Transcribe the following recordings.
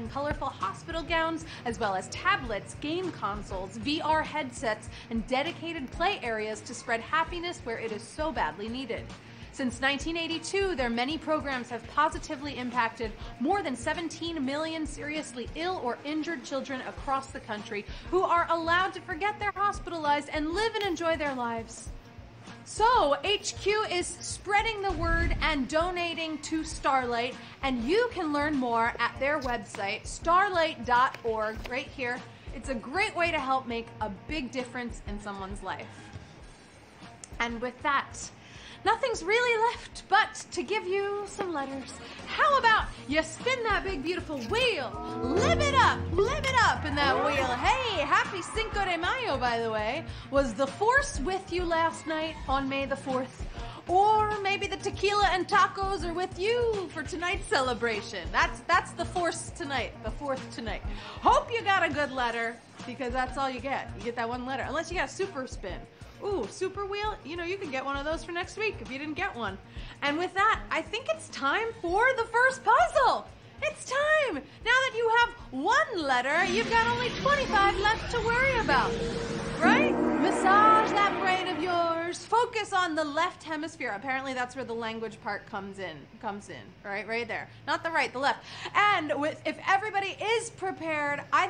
and colorful hospital gowns, as well as tablets, game consoles, VR headsets, and dedicated play areas to spread happiness where it is so badly needed. Since 1982, their many programs have positively impacted more than 17 million seriously ill or injured children across the country who are allowed to forget they're hospitalized and live and enjoy their lives. So, HQ is spreading the word and donating to Starlight, and you can learn more at their website, starlight.org, right here. It's a great way to help make a big difference in someone's life. And with that, nothing's really left but to give you some letters. How about you spin that big, beautiful wheel? Live it up in that wheel. Hey, happy Cinco de Mayo, by the way. Was the Force with you last night on May the 4th? Or maybe the tequila and tacos are with you for tonight's celebration. That's the Force tonight, the 4th tonight. Hope you got a good letter, because that's all you get. You get that one letter, unless you got a super spin. Ooh, super wheel? You know, you can get one of those for next week if you didn't get one. And with that, I think it's time for the first puzzle. It's time! Now that you have one letter, you've got only 25 left to worry about. Right? Massage that brain of yours. Focus on the left hemisphere. Apparently that's where the language part comes in. Right there. Not the right, the left. And if everybody is prepared, I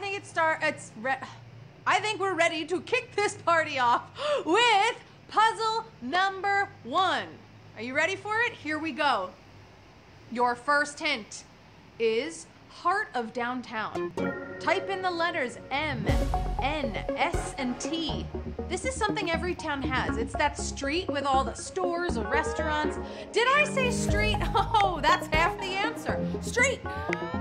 think we're ready to kick this party off with puzzle number 1. Are you ready for it? Here we go. Your first hint is Heart of Downtown. Type in the letters M, N, S, and T. This is something every town has. It's that street with all the stores or restaurants. Did I say street? Oh, that's half the answer. Street.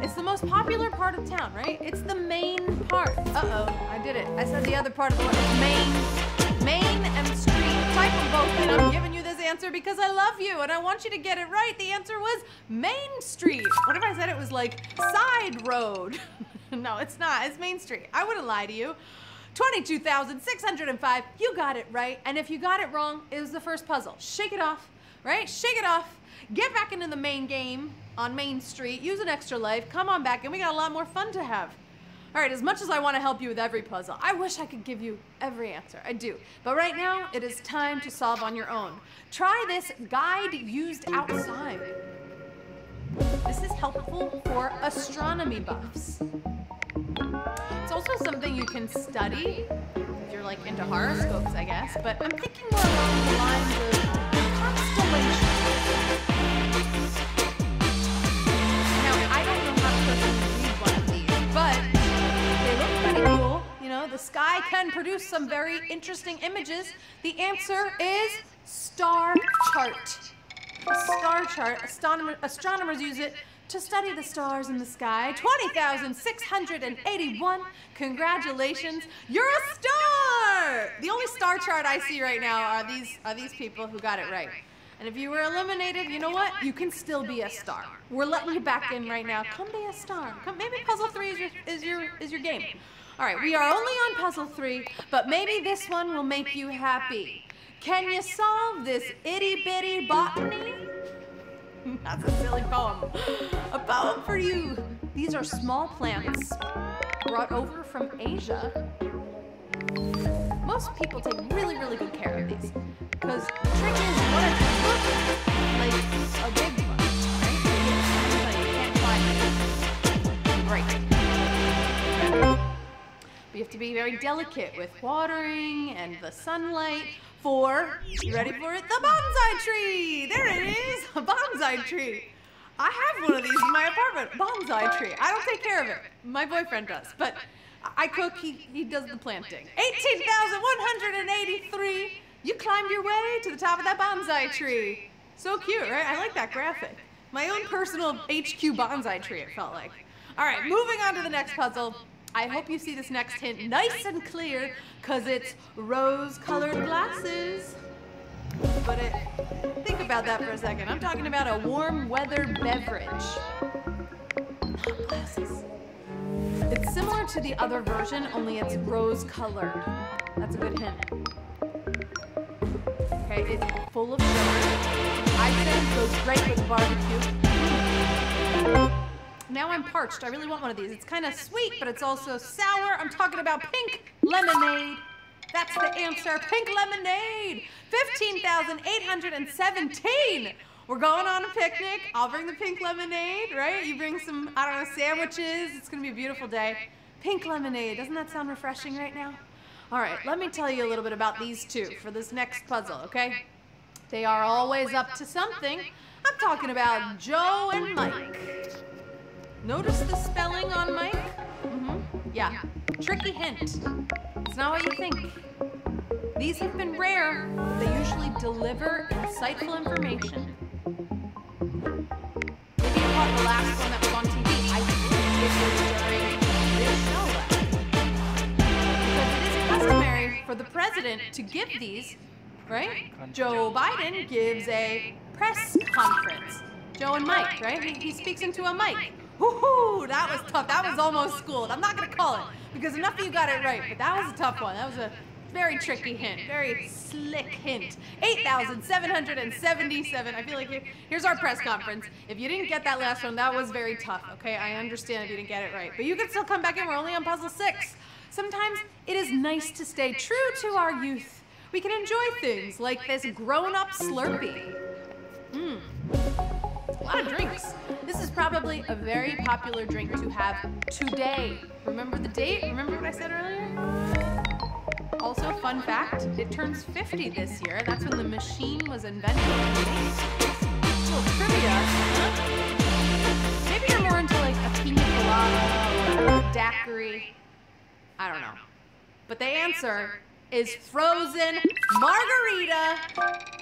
It's the most popular part of town, right? It's the main part. Uh-oh, I did it. I said the other part of the word. It's main and street. Type them both, and I'm giving you this answer because I love you and I want you to get it right. The answer was Main Street. What if I said it was like side road? No, it's not. It's Main Street. I wouldn't lie to you. 22,605. You got it right. And if you got it wrong, it was the first puzzle. Shake it off, right? Shake it off. Get back into the main game on Main Street. Use an extra life. Come on back, and we got a lot more fun to have. All right, as much as I want to help you with every puzzle, I wish I could give you every answer. I do. But right now, it is time to solve on your own. Try this guide used outside. This is helpful for astronomy buffs. It's also something you can study if you're like into horoscopes, I guess, but I'm thinking more along the lines of constellations. Now, I don't know how to personally read one of these, but they look pretty cool. You know, the sky can produce some very interesting images. The answer is star chart. A star chart, astronomers use it to study the stars in the sky. 20,681. Congratulations, you're a star! The only star chart I see right now are these people who got it right. And if you were eliminated, you know what? You can still be a star. We're letting you back in right now. Come be a star. Come, maybe puzzle 3 is your game. All right, we are only on puzzle 3, but maybe this one will make you happy. Can you solve this itty-bitty botany? That's a silly poem. A poem for you. These are small plants brought over from Asia. Most people take really, really good care of these. Because the trick is, you want it to look like a big one, right? You can't find it. Right. But you have to be very delicate with watering and the sunlight. For, you ready for it? The bonsai tree! There it is! A bonsai tree. I have one of these in my apartment. Bonsai tree. I don't take care of it. My boyfriend does. But I cook, he does the planting. 18,183. You climbed your way to the top of that bonsai tree. So cute, right? I like that graphic. My own personal HQ bonsai tree, it felt like. All right, moving on to the next puzzle. I hope you see this next hint nice and clear, because it's rose-colored glasses. But think about that for a second. I'm talking about a warm-weather beverage. Not glasses. It's similar to the other version, only it's rose-colored. That's a good hint. Okay, it's full of sugar. I say it goes great with barbecue. now I'm parched. I really want one of these. It's kind of sweet, but it's also sour. I'm talking about pink lemonade. That's the answer, pink lemonade. 15,817. We're going on a picnic. I'll bring the pink lemonade, right? You bring some, I don't know, sandwiches. It's gonna be a beautiful day. Pink lemonade, doesn't that sound refreshing right now? All right, let me tell you a little bit about these two for this next puzzle, okay? They are always up to something. I'm talking about Joe and Mike. Notice the spelling on Mike? Yeah, tricky hint. It's not what you think. These have been rare. They usually deliver insightful information. Maybe you caught the last one that was on TV. I think it was during this show. Because it is customary for the president to give these, right? Joe Biden gives a press conference. Joe and Mike, right? He speaks into a mic. Woohoo! That was tough. That was almost schooled. I'm not going to call it because enough of you got it right, but that was a tough one. That was a very tricky hint, very slick hint. 8,777. I feel like here's our press conference. If you didn't get that last one, that was very tough, okay? I understand if you didn't get it right, but you can still come back in. We're only on puzzle 6. Sometimes it is nice to stay true to our youth. We can enjoy things like this grown-up Slurpee. A lot of drinks. This is probably a very popular drink to have today. Remember the date? Remember what I said earlier? Also, fun fact, it turns 50 this year. That's when the machine was invented. Little trivia. Maybe you're more into like a pina colada or a daiquiri. I don't know. But the answer is frozen margarita.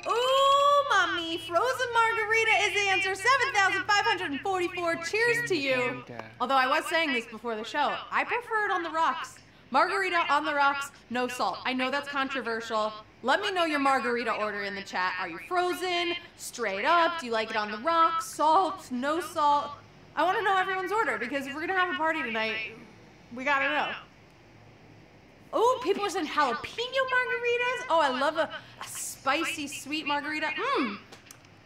Ooh, mommy, frozen margarita is the answer. 7,544. Cheers to you. Although I was saying this before the show, I prefer it on the rocks. Margarita on the rocks, no salt. I know that's controversial. Let me know your margarita order in the chat. Are you frozen, straight up? Do you like it on the rocks, salt, no salt? I want to know everyone's order because if we're going to have a party tonight, we got to know. Oh, people are saying jalapeno margaritas. Oh, I love a spicy, sweet margarita.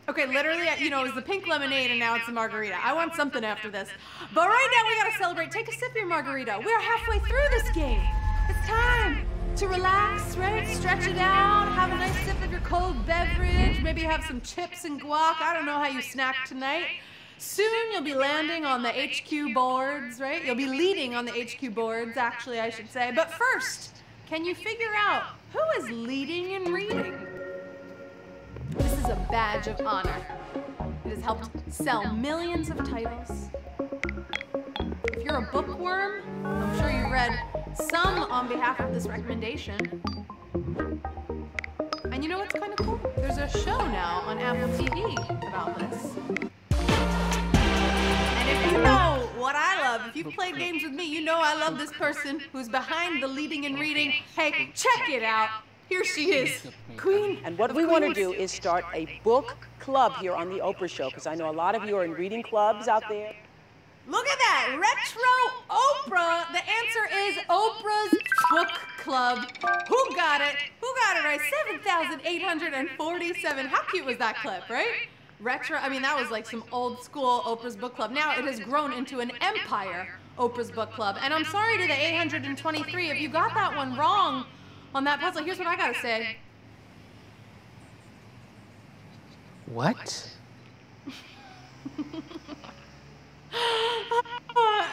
Okay, literally, you know, it was the pink lemonade and now it's the margarita. I want something after this. But right now we gotta celebrate. Take a sip of your margarita. We're halfway through this game. It's time to relax, right? Stretch it out, have a nice sip of your cold beverage, maybe have some chips and guac. I don't know how you snack tonight. Soon you'll be landing on the HQ boards, right? You'll be leading on the HQ boards, actually, I should say. But first, can you figure out who is leading in reading? This is a badge of honor. It has helped sell millions of titles. If you're a bookworm, I'm sure you read some on behalf of this recommendation. And you know what's kind of cool? There's a show now on Apple TV about this. And if you know what I love, if you've played games with me, you know I love this person who's behind the leading and reading. Hey, check it out. Here she is, Queen. And what we want to do is start a book club here on the Oprah Show, because I know a lot of you are in reading clubs out there. Look at that, retro Oprah. The answer is Oprah's Book Club. Who got it? Who got it right? 7,847. How cute was that clip, right? Retro, I mean, that was like some old school Oprah's Book Club. Now it has grown into an empire, Oprah's Book Club. And I'm sorry to the 823 if you got that one wrong on that puzzle. Here's what I gotta say. What?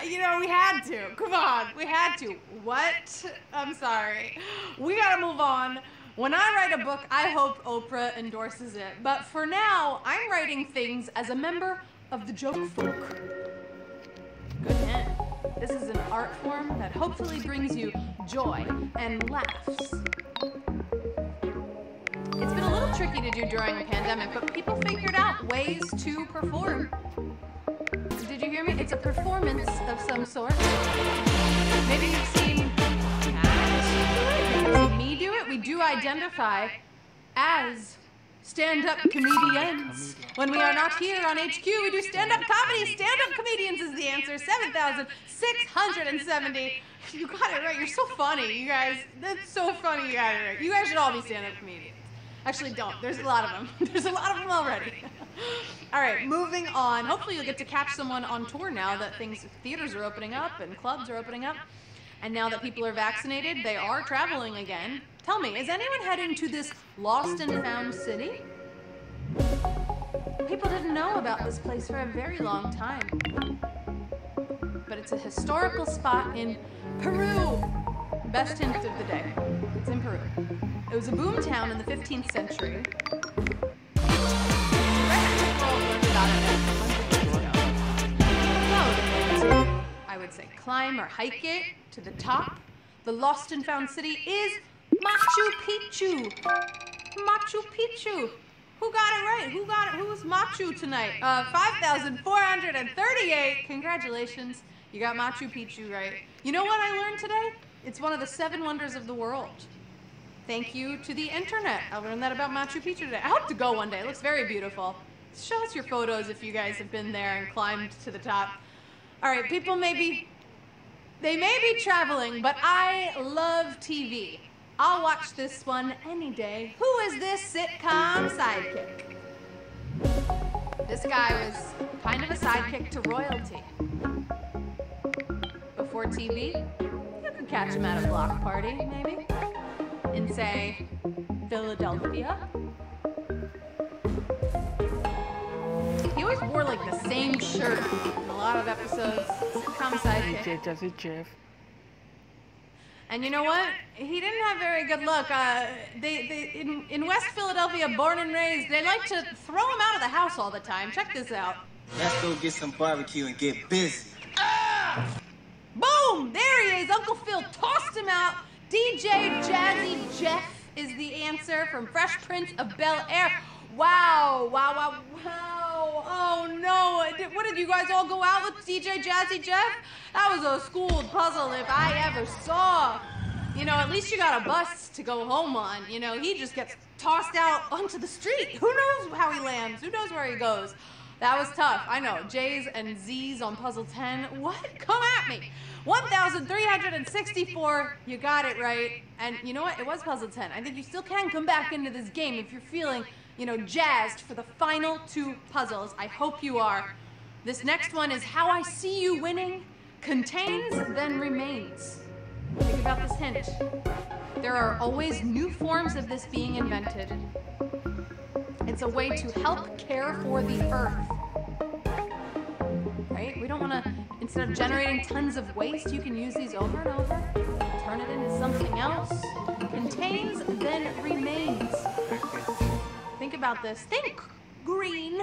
You know, we had to. Come on, we had to. What? I'm sorry. We gotta move on. When I write a book, I hope Oprah endorses it. But for now, I'm writing things as a member of the joke folk. Good hint. This is an art form that hopefully brings you joy and laughs. It's been a little tricky to do during the pandemic, but people figured out ways to perform. Did you hear me? It's a performance of some sort. Maybe you've seen me do it. We do identify as stand-up comedians. When we are not here on HQ, we do stand-up comedy. Stand-up comedians is the answer. 7,670. You got it right. You're so funny, you guys. That's so funny you got it right. You guys should all be stand-up comedians. Actually, don't. There's a lot of them. There's a lot of them already. All right, moving on. Hopefully you'll get to catch someone on tour now that theaters are opening up and clubs are opening up. And now that people are vaccinated, they are traveling again. Tell me, is anyone heading to this lost and found city? People didn't know about this place for a very long time. But it's a historical spot in Peru. Best hint of the day. It's in Peru. It was a boom town in the 15th century. I would say climb or hike it to the top. The lost and found city is Machu Picchu. Machu Picchu. Who got it right? Who was Machu tonight? 5,438. Congratulations. You got Machu Picchu right. You know what I learned today? It's one of the 7 wonders of the world. Thank you to the internet. I learned that about Machu Picchu today. I hope to go one day. It looks very beautiful. Show us your photos if you guys have been there and climbed to the top. All right, people may be traveling, but I love TV. I'll watch this one any day. Who is this sitcom sidekick? This guy was kind of a sidekick to royalty. Before TV, you could catch him at a block party, maybe, in, say, Philadelphia. He always wore like the same shirt in a lot of episodes. Sitcom sidekick. And you know what? He didn't have very good luck. In West Philadelphia, born and raised, they like to throw him out of the house all the time. Check this out. Let's go get some barbecue and get busy. Ah! Boom! There he is. Uncle Phil tossed him out. DJ Jazzy Jeff is the answer from Fresh Prince of Bel-Air. Wow. Oh no. What did you guys all go out with DJ Jazzy Jeff? That was a schooled puzzle if I ever saw. You know, at least you got a bus to go home on. You know, he just gets tossed out onto the street. Who knows how he lands? Who knows where he goes? That was tough. I know. J's and Z's on puzzle 10. What? Come at me. 1,364. You got it right. And you know what? It was puzzle 10. I think you still can come back into this game if you're feeling, you know, jazzed for the final 2 puzzles. I hope you are. This next one is How I See You Winning. Contains, then remains. Think about this hint. There are always new forms of this being invented. It's a way to help care for the earth. Right? We don't want to, instead of generating tons of waste, you can use these over and over, turn it into something else. Contains, then remains. Think about this. Think green.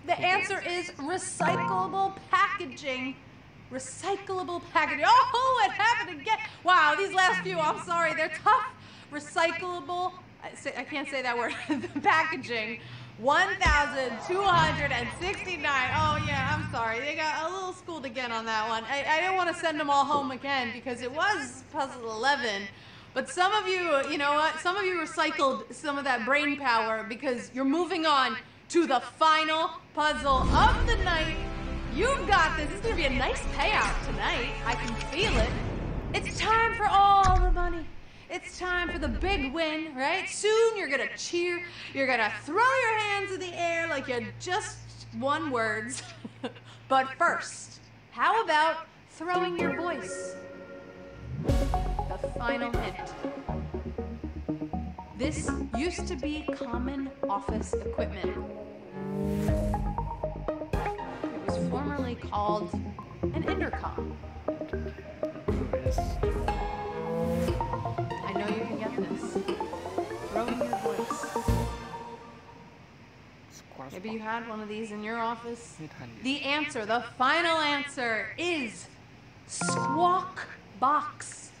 The answer is recyclable packaging. Recyclable packaging. Oh, it happened again. Wow, these last few, I'm sorry, they're tough. Recyclable, I can't say that word, the packaging. 1,269. Oh yeah, I'm sorry. They got a little schooled again on that one. I didn't want to send them all home again because it was puzzle 11. But some of you, you know what? Some of you recycled some of that brain power because you're moving on to the final puzzle of the night. You've got this. It's going to be a nice payout tonight. I can feel it. It's time for all the money. It's time for the big win, right? Soon you're going to cheer. You're going to throw your hands in the air like you just won words. But first, how about throwing your voice? The final hint. This used to be common office equipment. It was formerly called an intercom. I know you can get this. Throwing your voice. Maybe you had one of these in your office. The answer, the final answer is Squawk Box.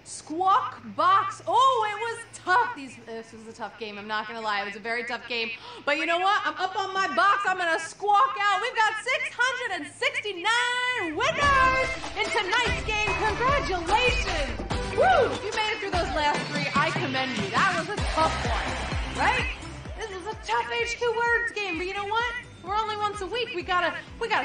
Squawk Box. Oh, it was tough. This was a tough game. I'm not going to lie. It was a very tough game. But you know what? I'm up on my box. I'm going to squawk out. We've got 669 winners in tonight's game. Congratulations. Woo! If you made it through those last 3, I commend you. That was a tough one, right? This was a tough HQ Words game. But you know what? We're only once a week. We gotta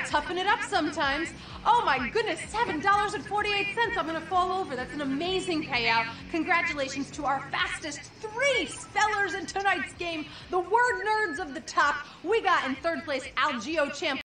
toughen it up sometimes. Oh my goodness, $7.48. I'm gonna fall over. That's an amazing payout. Congratulations to our fastest 3 spellers in tonight's game, the word nerds of the top. We got in third place Al Geo Champ